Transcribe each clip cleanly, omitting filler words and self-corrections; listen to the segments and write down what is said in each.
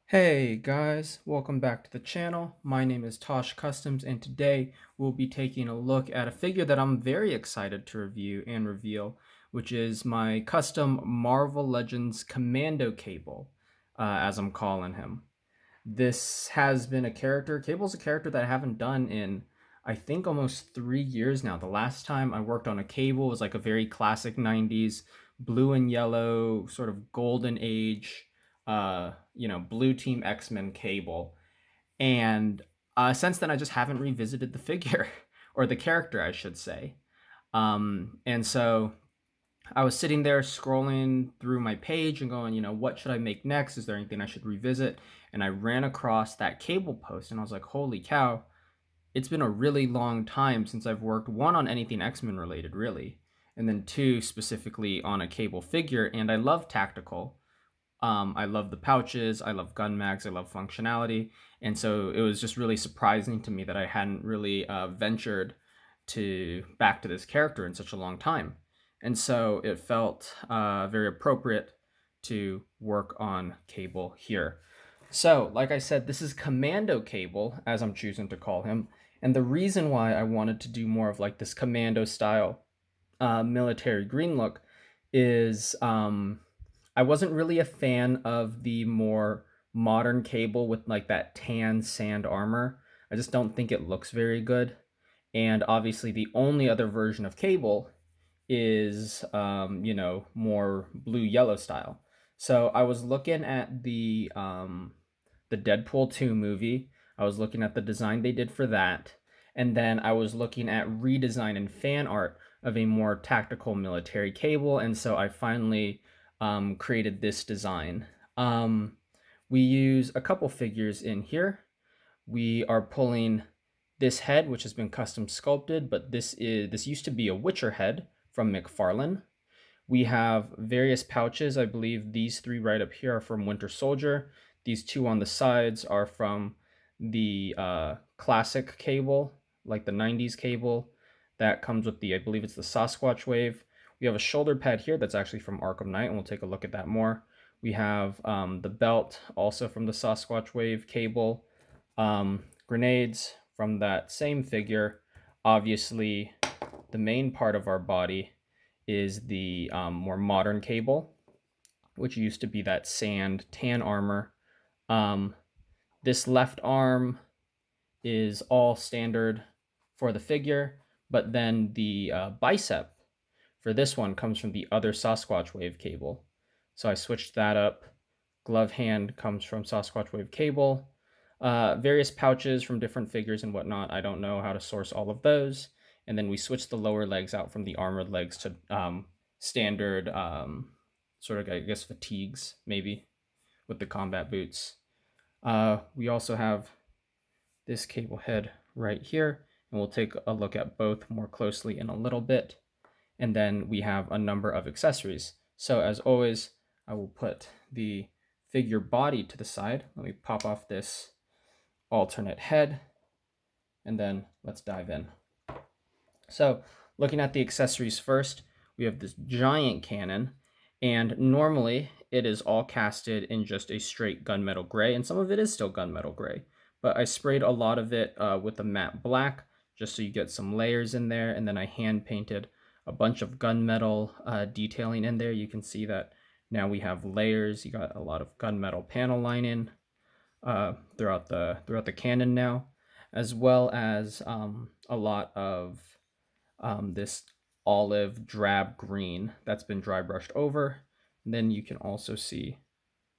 Hey guys, welcome back to the channel. My name is Tosh Customs and today we'll be taking a look at a figure that I'm very excited to review and reveal, which is my custom Marvel Legends Commando Cable, as I'm calling him. This has been Cable's a character that I haven't done in, I think, almost 3 years now. The last time I worked on a Cable was like a very classic 90s blue and yellow, sort of golden age, blue team X-Men Cable. And since then, I just haven't revisited the figure, or the character, I should say. And so I was sitting there scrolling through my page and going, what should I make next? Is there anything I should revisit? And I ran across that Cable post and I was like, holy cow, it's been a really long time since I've worked, one, on anything X-Men related, really, and then two, specifically on a Cable figure. And I love tactical. I love the pouches, I love gun mags, I love functionality. And so it was just really surprising to me that I hadn't really ventured back to this character in such a long time. And so it felt very appropriate to work on Cable here. So, like I said, this is Commando Cable, as I'm choosing to call him. And the reason why I wanted to do more of like this commando style military green look is I wasn't really a fan of the more modern Cable with like that tan sand armor. I just don't think it looks very good. And obviously, the only other version of Cable is, more blue yellow style. So I was looking at the Deadpool 2 movie. I was looking at the design they did for that. And then I was looking at redesign and fan art of a more tactical military Cable. And so I finally created this design. We use a couple figures in here. We are pulling this head, which has been custom sculpted, but this used to be a Witcher head from McFarlane. We have various pouches. I believe these three right up here are from Winter Soldier. These two on the sides are from the classic Cable, like the 90s Cable that comes with I believe it's the Sasquatch wave. We have a shoulder pad here that's actually from Arkham Knight, and we'll take a look at that more. We have the belt, also from the Sasquatch wave Cable. Grenades from that same figure. Obviously, the main part of our body is the more modern Cable, which used to be that sand tan armor. Um, this left arm is all standard for the figure, but then the bicep for this one comes from the other Sasquatch Wave Cable. So I switched that up. Glove hand comes from Sasquatch Wave Cable. Various pouches from different figures and whatnot. I don't know how to source all of those. And then we switched the lower legs out from the armored legs to standard, sort of, I guess, fatigues, maybe, with the combat boots. We also have this Cable head right here, and we'll take a look at both more closely in a little bit. And then we have a number of accessories. So as always, I will put the figure body to the side. Let me pop off this alternate head, and then let's dive in. So looking at the accessories first, we have this giant cannon, and normally it is all casted in just a straight gunmetal gray, and some of it is still gunmetal gray, but I sprayed a lot of it with a matte black just so you get some layers in there, and then I hand painted a bunch of gunmetal detailing in there. You can see that now we have layers. You got a lot of gunmetal panel lining throughout the cannon now, as well as a lot of this olive drab green that's been dry brushed over. And then you can also see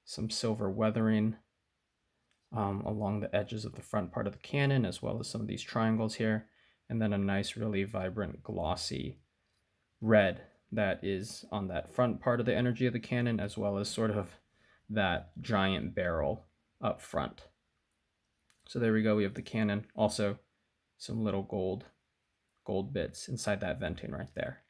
some silver weathering along the edges of the front part of the cannon, as well as some of these triangles here, and then a nice, really vibrant, glossy red that is on that front part of the energy of the cannon, as well as sort of that giant barrel up front. So there we go. We have the cannon. Also, some little gold bits inside that venting right there.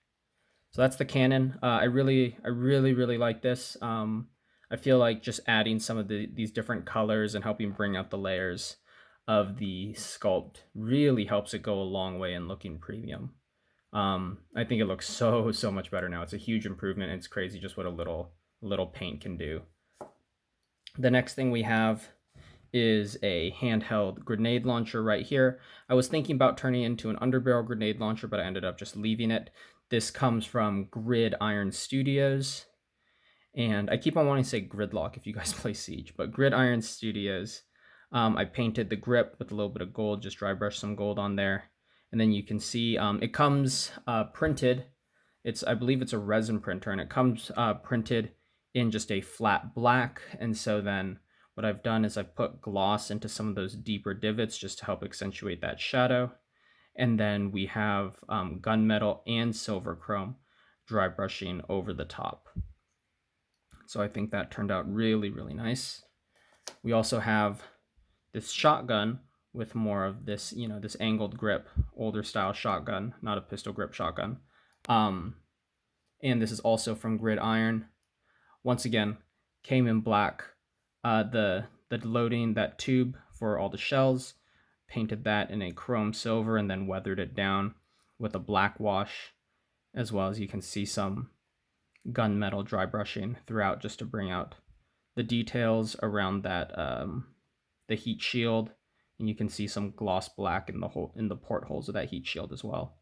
So that's the cannon. I really like this. I feel like just adding some of these different colors and helping bring out the layers of the sculpt really helps it go a long way in looking premium. I think it looks so much better now. It's a huge improvement. It's crazy just what a little paint can do. The next thing we have is a handheld grenade launcher right here. I was thinking about turning it into an underbarrel grenade launcher, but I ended up just leaving it. This comes from Gridiron Studios. And I keep on wanting to say Gridlock if you guys play Siege, but Gridiron Studios. I painted the grip with a little bit of gold, just dry brushed some gold on there. And then you can see it comes printed. I believe it's a resin printer, and it comes printed in just a flat black. And so then what I've done is I've put gloss into some of those deeper divots just to help accentuate that shadow. And then we have gunmetal and silver chrome dry brushing over the top. So I think that turned out really, really nice. We also have this shotgun with more of this, this angled grip, older style shotgun, not a pistol grip shotgun. And this is also from Gridiron. Once again, came in black. The loading, that tube for all the shells, painted that in a chrome silver and then weathered it down with a black wash, as well as you can see some gunmetal dry brushing throughout just to bring out the details around that the heat shield, and you can see some gloss black in the portholes of that heat shield as well.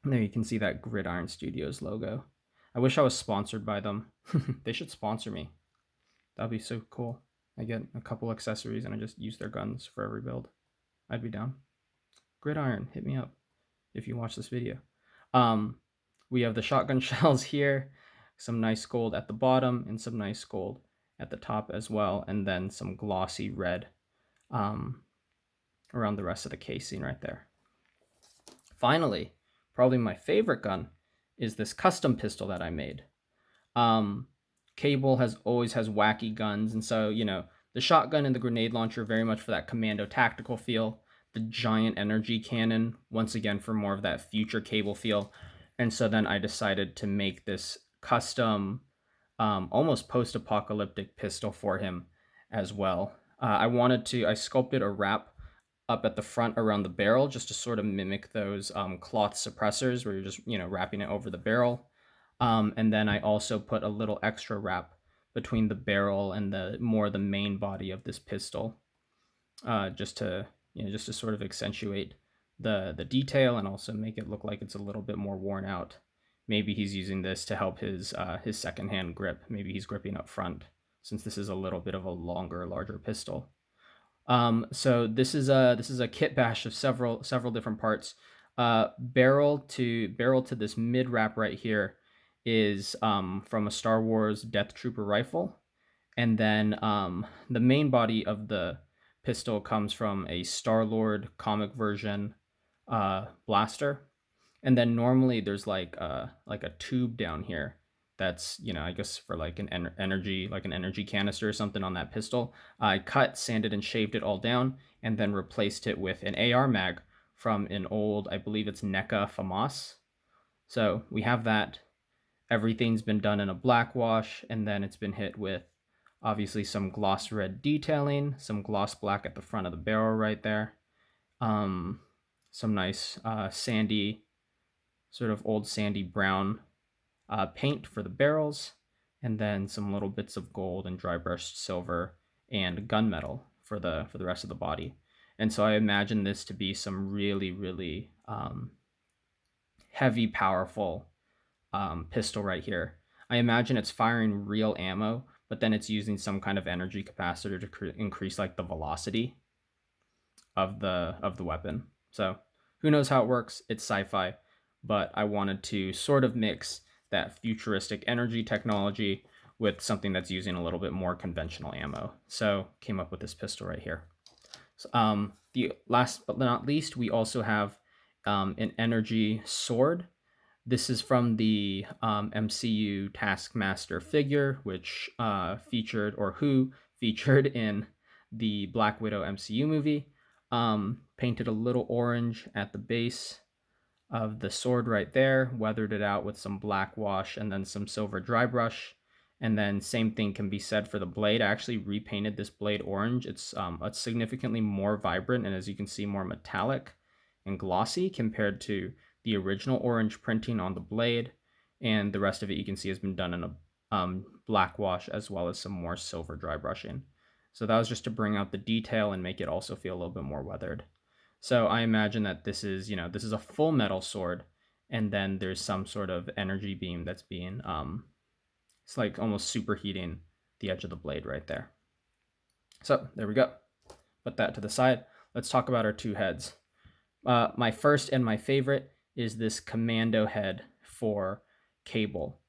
And there you can see that Gridiron Studios logo. I wish I was sponsored by them. They should sponsor me. That'd be so cool. I get a couple accessories and I just use their guns for every build. I'd be down. Gridiron, hit me up if you watch this video. We have the shotgun shells here, some nice gold at the bottom and some nice gold at the top as well, and then some glossy red around the rest of the casing right there. Finally, probably my favorite gun is this custom pistol that I made. Cable always has wacky guns, and so, the shotgun and the grenade launcher very much for that commando tactical feel. The giant energy cannon, once again, for more of that future Cable feel. And so then I decided to make this custom, almost post-apocalyptic pistol for him as well. I sculpted a wrap up at the front around the barrel just to sort of mimic those cloth suppressors where you're just, wrapping it over the barrel. And then I also put a little extra wrap between the barrel and the main body of this pistol, just to sort of accentuate the detail and also make it look like it's a little bit more worn out. Maybe he's using this to help his second-hand grip. Maybe he's gripping up front, since this is a little bit of a longer, larger pistol. So this is a kit bash of several different parts. Barrel to this mid wrap right here is from a Star Wars Death Trooper rifle, and then the main body of the pistol comes from a Star-Lord comic version blaster, and then normally there's like a tube down here that's, I guess for like an energy canister or something on that pistol. I cut, sanded, and shaved it all down, and then replaced it with an AR mag from an old, I believe it's NECA FAMAS. So we have that. Everything's been done in a black wash, and then it's been hit with obviously some gloss red detailing, some gloss black at the front of the barrel right there. Some nice sandy, sort of old sandy brown paint for the barrels, and then some little bits of gold and dry brushed silver and gunmetal for the rest of the body. And so I imagine this to be some really, really heavy, powerful pistol right here. I imagine it's firing real ammo, but then it's using some kind of energy capacitor to increase like the velocity of the weapon. So who knows how it works? It's sci-fi, but I wanted to sort of mix that futuristic energy technology with something that's using a little bit more conventional ammo. So came up with this pistol right here. So, the last but not least, we also have an energy sword. This is from the MCU Taskmaster figure, which featured in the Black Widow MCU movie. Painted a little orange at the base of the sword right there, weathered it out with some black wash and then some silver dry brush. And then same thing can be said for the blade. I actually repainted this blade orange. It's significantly more vibrant, and as you can see, more metallic and glossy compared to the original orange printing on the blade. And the rest of it you can see has been done in a black wash as well as some more silver dry brushing. So that was just to bring out the detail and make it also feel a little bit more weathered. So I imagine that this is, this is a full metal sword, and then there's some sort of energy beam that's being, it's like almost superheating the edge of the blade right there. So there we go. Put that to the side. Let's talk about our two heads. My first and my favorite is this Commando Head for Cable.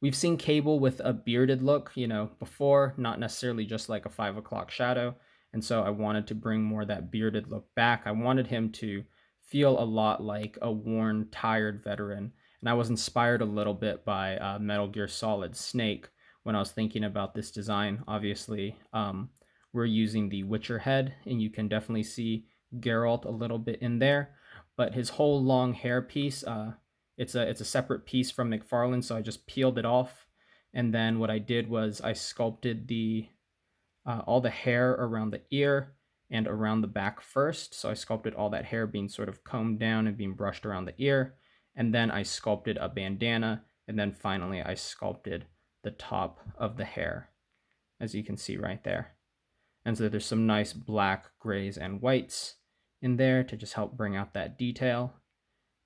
We've seen Cable with a bearded look, before, not necessarily just like a 5 o'clock shadow. And so I wanted to bring more of that bearded look back. I wanted him to feel a lot like a worn, tired veteran. And I was inspired a little bit by Metal Gear Solid Snake when I was thinking about this design. Obviously, we're using the Witcher head, and you can definitely see Geralt a little bit in there. But his whole long hair piece, it's a separate piece from McFarlane, so I just peeled it off. And then what I did was I sculpted all the hair around the ear and around the back first. So I sculpted all that hair being sort of combed down and being brushed around the ear. And then I sculpted a bandana. And then finally I sculpted the top of the hair, as you can see right there. And so there's some nice black, grays, and whites in there to just help bring out that detail.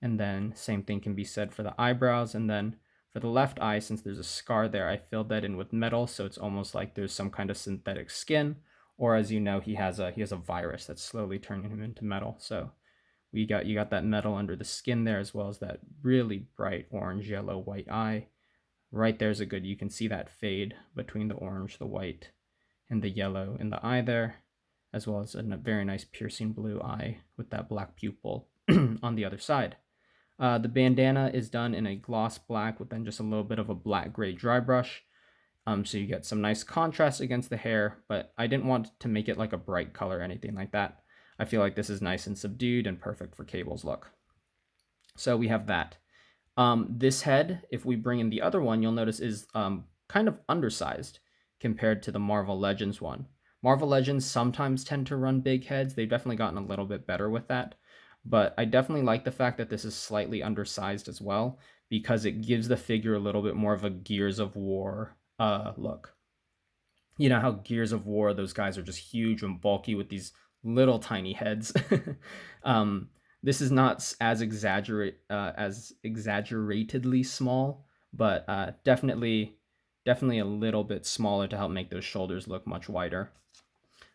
And then same thing can be said for the eyebrows. And then for the left eye, since there's a scar there, I filled that in with metal, so it's almost like there's some kind of synthetic skin. Or as you know, he has a virus that's slowly turning him into metal. So you got that metal under the skin there, as well as that really bright orange, yellow, white eye. Right there's a good, you can see that fade between the orange, the white, and the yellow in the eye there, as well as a very nice piercing blue eye with that black pupil on the other side. The bandana is done in a gloss black with then just a little bit of a black gray dry brush. So you get some nice contrast against the hair, but I didn't want to make it like a bright color or anything like that. I feel like this is nice and subdued and perfect for Cable's look. So we have that. This head, if we bring in the other one, you'll notice is kind of undersized compared to the Marvel Legends one. Marvel Legends sometimes tend to run big heads. They've definitely gotten a little bit better with that. But I definitely like the fact that this is slightly undersized as well, because it gives the figure a little bit more of a Gears of War look. You know how Gears of War, those guys are just huge and bulky with these little tiny heads. This is not as exaggeratedly small, but definitely a little bit smaller to help make those shoulders look much wider.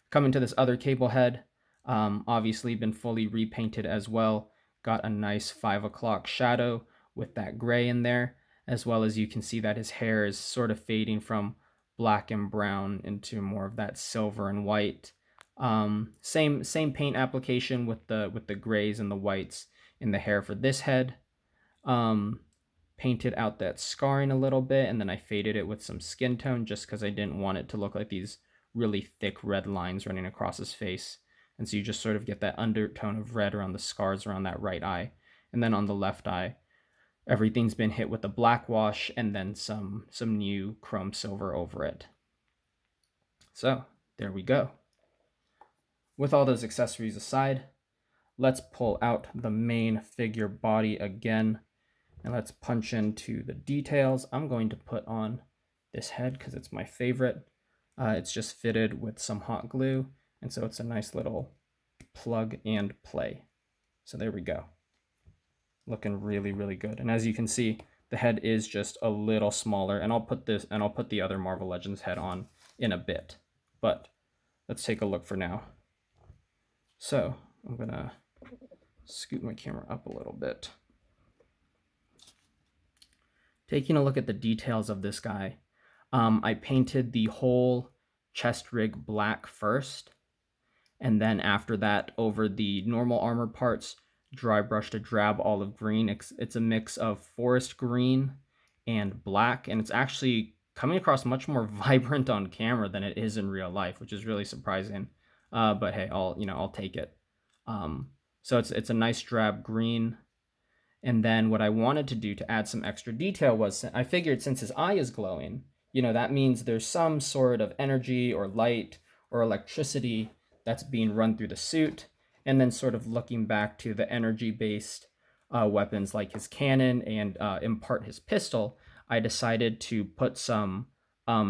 Coming to this other Cable head, obviously been fully repainted as well. Got a nice 5 o'clock shadow with that gray in there, as well as you can see that his hair is sort of fading from black and brown into more of that silver and white. Same paint application with the grays and the whites in the hair for this head. Painted out that scarring a little bit, and then I faded it with some skin tone just because I didn't want it to look like these really thick red lines running across his face. And so you just sort of get that undertone of red around the scars around that right eye. And then on the left eye, everything's been hit with a black wash and then some new chrome silver over it. So there we go. With all those accessories aside, let's pull out the main figure body again, and let's punch into the details. I'm going to put on this head because it's my favorite. It's just fitted with some hot glue, and so it's a nice little plug and play. So there we go. Looking really, really good. And as you can see, the head is just a little smaller, and I'll put the other Marvel Legends head on in a bit. But let's take a look for now. So I'm gonna scoot my camera up a little bit. Taking a look at the details of this guy, I painted the whole chest rig black first, and then after that, over the normal armor parts, dry brushed a drab olive green. It's a mix of forest green and black, and it's actually coming across much more vibrant on camera than it is in real life, which is really surprising. But hey, I'll take it. So it's a nice drab green. And then what I wanted to do to add some extra detail was, I figured since his eye is glowing, that means there's some sort of energy or light or electricity that's being run through the suit. And then sort of looking back to the energy-based weapons like his cannon and in part his pistol, I decided to put some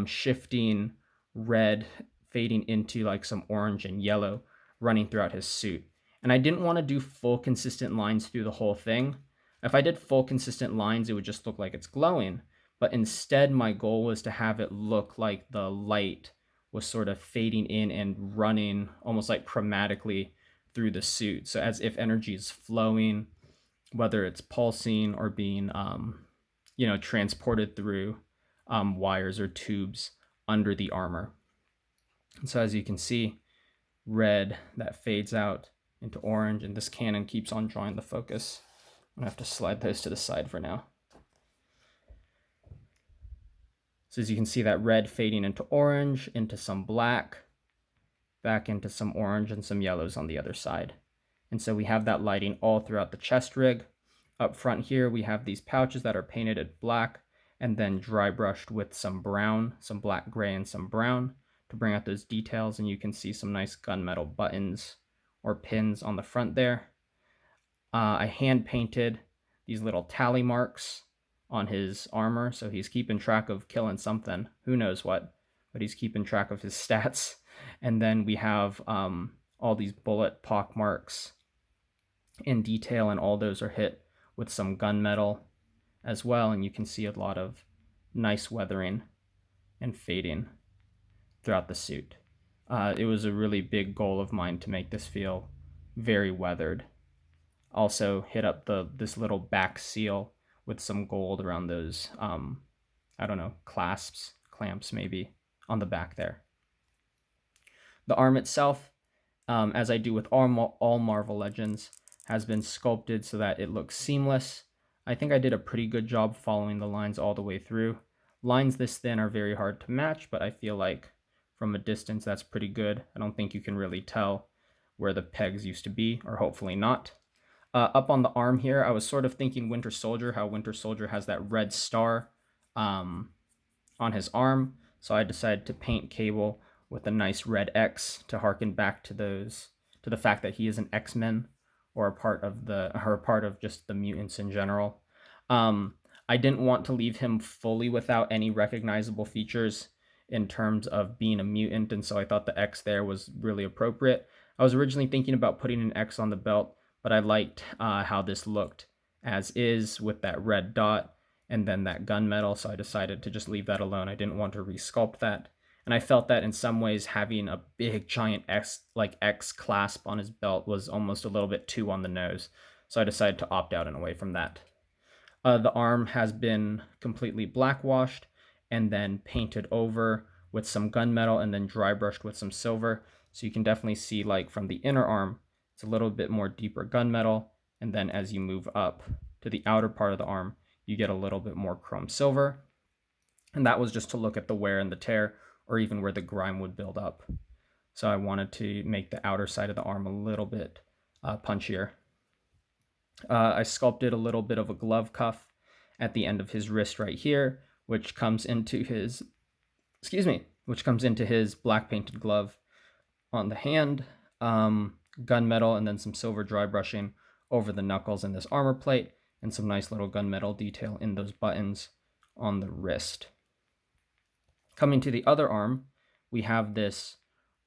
shifting red fading into like some orange and yellow running throughout his suit. And I didn't want to do full consistent lines through the whole thing. If I did full consistent lines, it would just look like it's glowing. But instead, my goal was to have it look like the light was sort of fading in and running almost like chromatically through the suit. So as if energy is flowing, whether it's pulsing or being, transported through wires or tubes under the armor. And so as you can see, red that fades out into orange, and this cannon keeps on drawing the focus. I'm gonna have to slide those to the side for now. So as you can see, that red fading into orange, into some black, back into some orange and some yellows on the other side. And so we have that lighting all throughout the chest rig. Up front here, we have these pouches that are painted at black and then dry brushed with some brown, some black, gray, and some brown to bring out those details. And you can see some nice gunmetal buttons or pins on the front there. I hand painted these little tally marks on his armor, so he's keeping track of killing something, who knows what, but he's keeping track of his stats. And then we have all these bullet pock marks in detail, and all those are hit with some gunmetal as well, and you can see a lot of nice weathering and fading throughout the suit. It was a really big goal of mine to make this feel very weathered. Also hit up this little back seal with some gold around those, clamps maybe, on the back there. The arm itself, as I do with all Marvel Legends, has been sculpted so that it looks seamless. I think I did a pretty good job following the lines all the way through. Lines this thin are very hard to match, but I feel like from a distance that's pretty good. I don't think you can really tell where the pegs used to be, or hopefully not. Up on the arm here, I was sort of thinking Winter Soldier, how Winter Soldier has that red star on his arm. So I decided to paint Cable with a nice red X to harken back to the fact that he is an X-Men, or a part of just the mutants in general. I didn't want to leave him fully without any recognizable features in terms of being a mutant, and so I thought the X there was really appropriate. I was originally thinking about putting an X on the belt, but I liked how this looked as is with that red dot and then that gunmetal, so I decided to just leave that alone. I didn't want to resculpt that. And I felt that in some ways having a big giant X clasp on his belt was almost a little bit too on the nose, so I decided to opt out and away from that. The arm has been completely blackwashed and then painted over with some gunmetal and then dry brushed with some silver, so you can definitely see, like, from the inner arm, it's a little bit more deeper gunmetal, and then as you move up to the outer part of the arm, you get a little bit more chrome silver. And that was just to look at the wear and the tear, or even where the grime would build up. So I wanted to make the outer side of the arm a little bit punchier. I sculpted a little bit of a glove cuff at the end of his wrist right here, which comes into his black painted glove on the hand. Gunmetal and then some silver dry brushing over the knuckles in this armor plate, and some nice little gunmetal detail in those buttons on the wrist. Coming to the other arm, we have this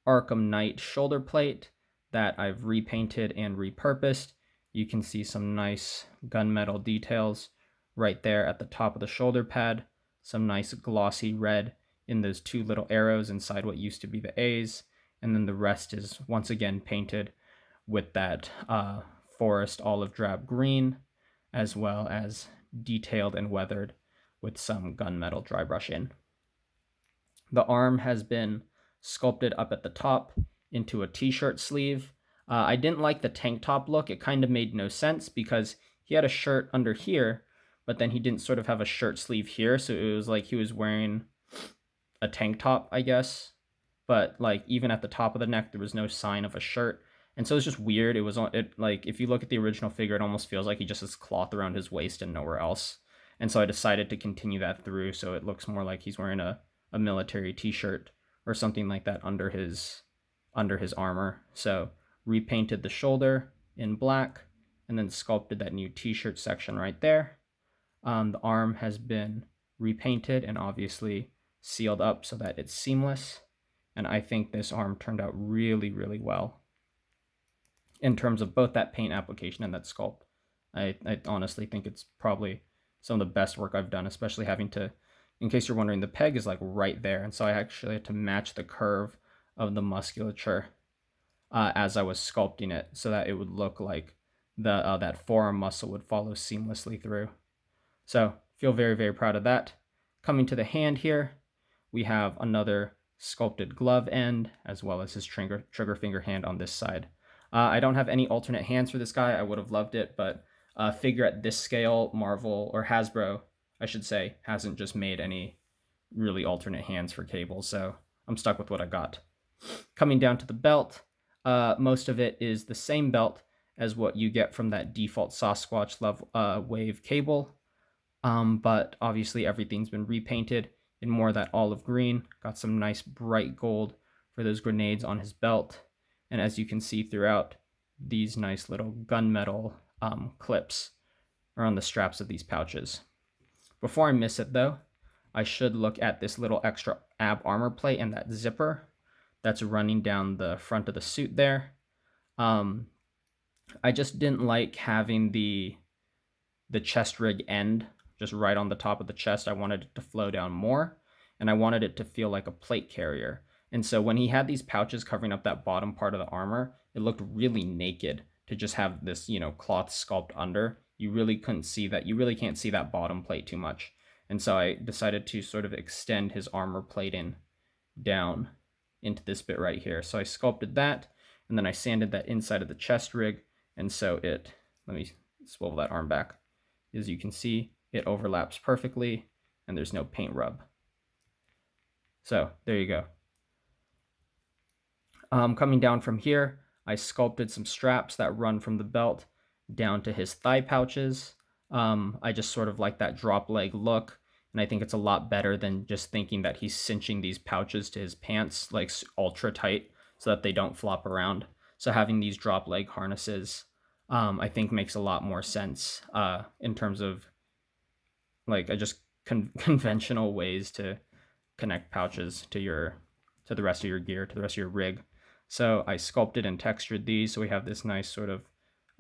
Arkham Knight shoulder plate that I've repainted and repurposed. You can see some nice gunmetal details right there at the top of the shoulder pad, some nice glossy red in those two little arrows inside what used to be the A's, and then the rest is once again painted with that forest olive drab green, as well as detailed and weathered with some gunmetal dry brushing. The arm has been sculpted up at the top into a t-shirt sleeve. I didn't like the tank top look. It kind of made no sense because he had a shirt under here, but then he didn't sort of have a shirt sleeve here, so it was like he was wearing a tank top, I guess. But like even at the top of the neck, there was no sign of a shirt. And so it's just weird. Like if you look at the original figure, it almost feels like he just has cloth around his waist and nowhere else. And so I decided to continue that through, so it looks more like he's wearing a military t-shirt or something like that under his armor. So repainted the shoulder in black and then sculpted that new t-shirt section right there. The arm has been repainted and obviously sealed up so that it's seamless. And I think this arm turned out really, really well in terms of both that paint application and that sculpt. I honestly think it's probably some of the best work I've done, especially having to, in case you're wondering, the peg is like right there. And so I actually had to match the curve of the musculature as I was sculpting it so that it would look like that forearm muscle would follow seamlessly through. So feel very, very proud of that. Coming to the hand here, we have another sculpted glove end as well as his trigger finger hand on this side. I don't have any alternate hands for this guy. I would have loved it, but figure at this scale, Marvel, or Hasbro, I should say, hasn't just made any really alternate hands for Cable, so I'm stuck with what I got. Coming down to the belt, most of it is the same belt as what you get from that default Sasquatch wave Cable, but obviously everything's been repainted in more of that olive green. Got some nice bright gold for those grenades on his belt. And as you can see throughout, these nice little gunmetal clips are on the straps of these pouches. Before I miss it though, I should look at this little extra ab armor plate and that zipper that's running down the front of the suit there. I just didn't like having the chest rig end just right on the top of the chest. I wanted it to flow down more, and I wanted it to feel like a plate carrier. And so when he had these pouches covering up that bottom part of the armor, it looked really naked to just have this, cloth sculpt under. You really couldn't see that. You really can't see that bottom plate too much. And so I decided to sort of extend his armor plating down into this bit right here. So I sculpted that, and then I sanded that inside of the chest rig. And so let me swivel that arm back. As you can see, it overlaps perfectly, and there's no paint rub. So there you go. Coming down from here, I sculpted some straps that run from the belt down to his thigh pouches. I just sort of like that drop leg look, and I think it's a lot better than just thinking that he's cinching these pouches to his pants like ultra tight so that they don't flop around. So having these drop leg harnesses, I think makes a lot more sense in terms of like just conventional ways to connect pouches to the rest of your gear, to the rest of your rig. So I sculpted and textured these, so we have this nice sort of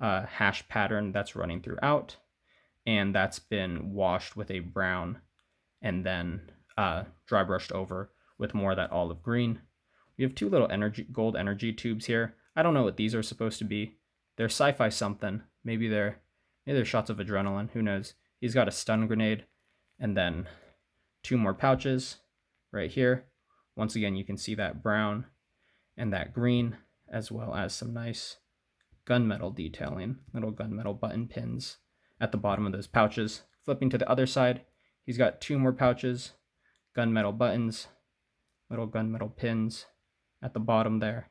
hash pattern that's running throughout, and that's been washed with a brown and then dry brushed over with more of that olive green. We have two little gold energy tubes here. I don't know what these are supposed to be. They're sci-fi something. Maybe they're shots of adrenaline. Who knows? He's got a stun grenade, and then two more pouches right here. Once again, you can see that brown and that green, as well as some nice gunmetal detailing, little gunmetal button pins at the bottom of those pouches. Flipping to the other side, he's got two more pouches, gunmetal buttons, little gunmetal pins at the bottom there.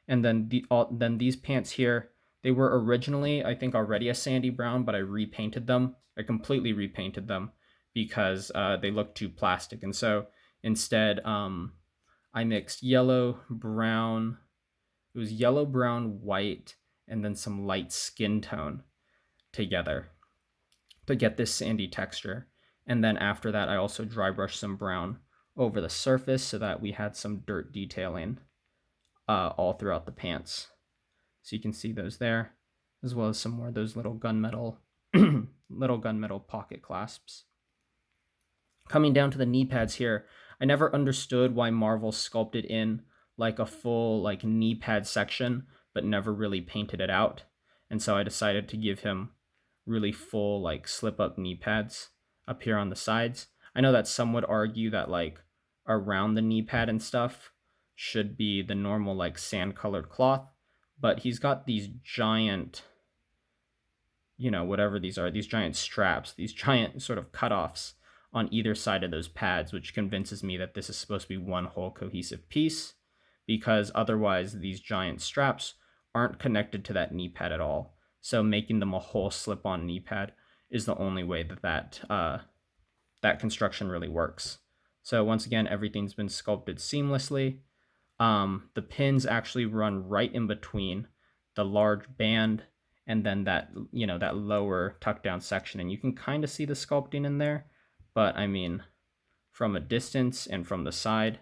And then these pants here, they were originally, I think, already a sandy brown, but I repainted them. I completely repainted them because they looked too plastic. And so instead, I mixed yellow, brown, it was yellow, brown, white, and then some light skin tone together to get this sandy texture. And then after that, I also dry brushed some brown over the surface so that we had some dirt detailing all throughout the pants. So you can see those there, as well as some more of those little gunmetal pocket clasps. Coming down to the knee pads here, I never understood why Marvel sculpted in like a full like knee pad section, but never really painted it out. And so I decided to give him really full like slip up knee pads up here on the sides. I know that some would argue that like around the knee pad and stuff should be the normal like sand colored cloth, but he's got these giant, whatever these are, these giant straps, these giant sort of cutoffs on either side of those pads, which convinces me that this is supposed to be one whole cohesive piece, because otherwise these giant straps aren't connected to that knee pad at all. So making them a whole slip-on knee pad is the only way that construction really works. So once again, everything's been sculpted seamlessly. The pins actually run right in between the large band and then that lower tuck down section, and you can kind of see the sculpting in there, but I mean, from a distance and from the side,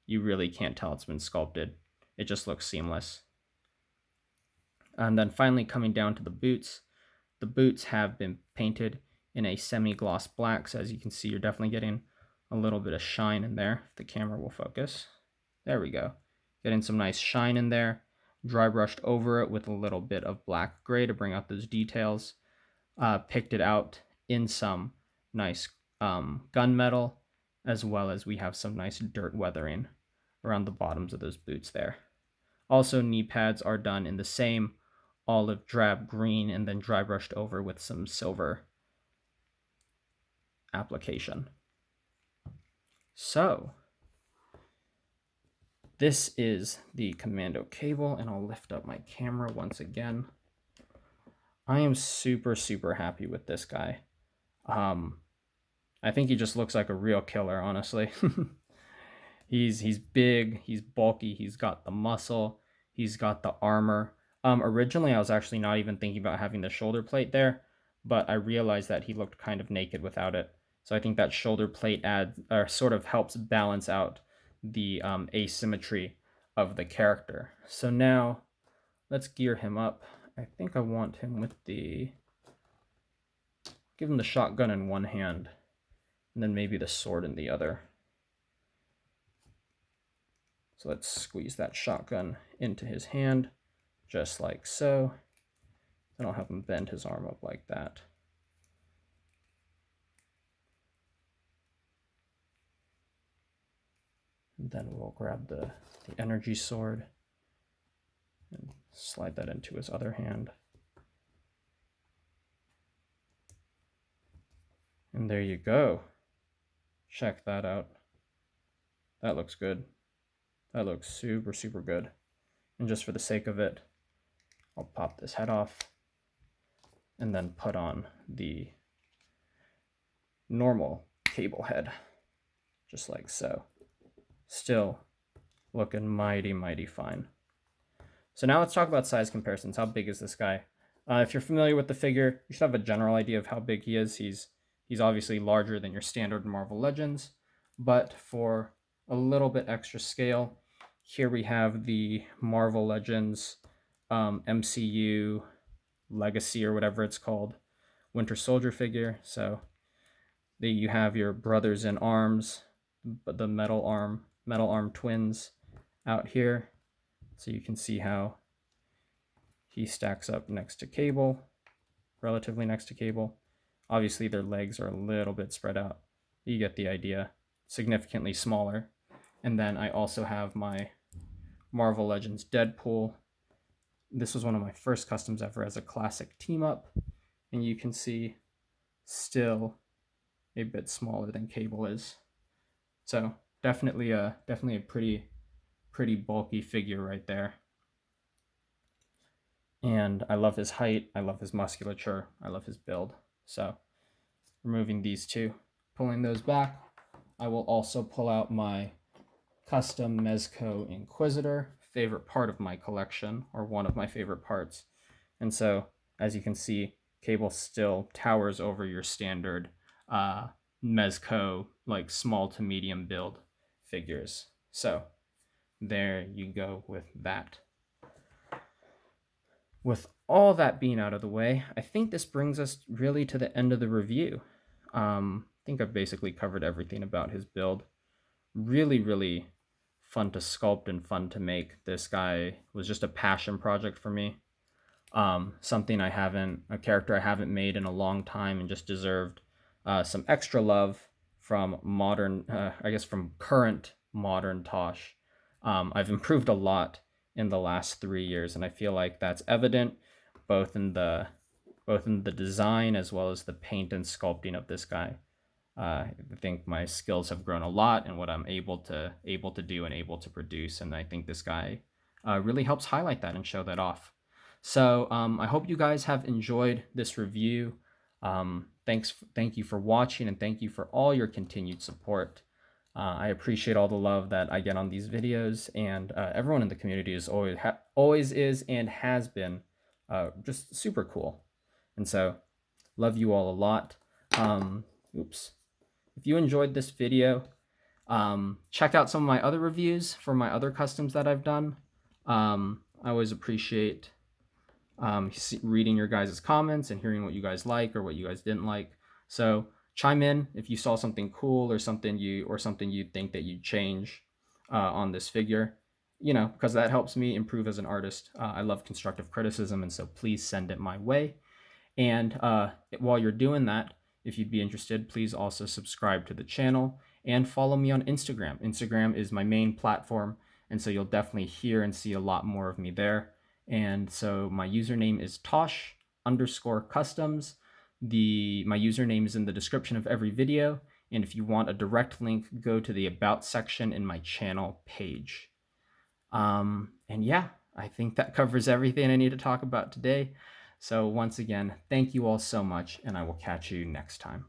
you really can't tell it's been sculpted. It just looks seamless. And then finally coming down to the boots have been painted in a semi-gloss black, so as you can see, you're definitely getting a little bit of shine in there. If the camera will focus. There we go. Getting some nice shine in there. Dry brushed over it with a little bit of black gray to bring out those details. Picked it out in some nice gunmetal, as well as we have some nice dirt weathering around the bottoms of those boots there. Also, knee pads are done in the same olive drab green and then dry brushed over with some silver application. So this is the Commando cable, and I'll lift up my camera once again. I am super happy with this guy. I think he just looks like a real killer, honestly. He's big, he's bulky, he's got the muscle, he's got the armor. Originally, I was actually not even thinking about having the shoulder plate there, but I realized that he looked kind of naked without it. So I think that shoulder plate adds, or sort of helps balance out the asymmetry of the character. So now, let's gear him up. I think I want him with give him the shotgun in one hand, and then maybe the sword in the other. So let's squeeze that shotgun into his hand, just like so. Then I'll have him bend his arm up like that. And then we'll grab the energy sword and slide that into his other hand. And there you go. Check that out. That looks good. That looks super good. And just for the sake of it, I'll pop this head off and then put on the normal cable head, just like so. Still looking mighty fine. So now let's talk about size comparisons. How big is this guy? If you're familiar with the figure, you should have a general idea of how big he is. He's obviously larger than your standard Marvel Legends, but for a little bit extra scale, here we have the Marvel Legends MCU Legacy, or whatever it's called, Winter Soldier figure. So you have your brothers in arms, but the metal arm twins out here. So you can see how he stacks up next to Cable, relatively next to Cable. Obviously their legs are a little bit spread out. You get the idea. Significantly smaller. And then I also have my Marvel Legends Deadpool. This was one of my first customs ever as a classic team up. And you can see still a bit smaller than Cable is. So definitely a pretty bulky figure right there. And I love his height, I love his musculature, I love his build. So removing these two, pulling those back, I will also pull out my custom Mezco Inquisitor, favorite part of my collection, or one of my favorite parts. And so, as you can see, Cable still towers over your standard Mezco, like small to medium build figures. So there you go with that. With all that being out of the way, I think this brings us really to the end of the review. I think I've basically covered everything about his build. Really fun to sculpt and fun to make. This guy was just a passion project for me. Something a character I haven't made in a long time, and just deserved some extra love from from current modern Tosh. I've improved a lot in the last 3 years, and I feel like that's evident both in the design as well as the paint and sculpting of this guy. I think my skills have grown a lot in what I'm able to do and able to produce, and I think this guy really helps highlight that and show that off. So I hope you guys have enjoyed this review. Thank you for watching, and thank you for all your continued support. I appreciate all the love that I get on these videos, and everyone in the community is always is and has been just super cool. And so love you all a lot. Oops. if you enjoyed this video, check out some of my other reviews for my other customs that I've done. I always appreciate reading your guys' comments and hearing what you guys like or what you guys didn't like. So chime in if you saw something cool or something you think that you'd change on this figure. Because that helps me improve as an artist. I love constructive criticism, and so please send it my way. And while you're doing that, if you'd be interested, please also subscribe to the channel and follow me on Instagram. Instagram is my main platform, and so you'll definitely hear and see a lot more of me there. And so my username is Tosh_customs. My username is in the description of every video. And if you want a direct link, go to the About section in my channel page. And yeah, I think that covers everything I need to talk about today. So once again, thank you all so much, and I will catch you next time.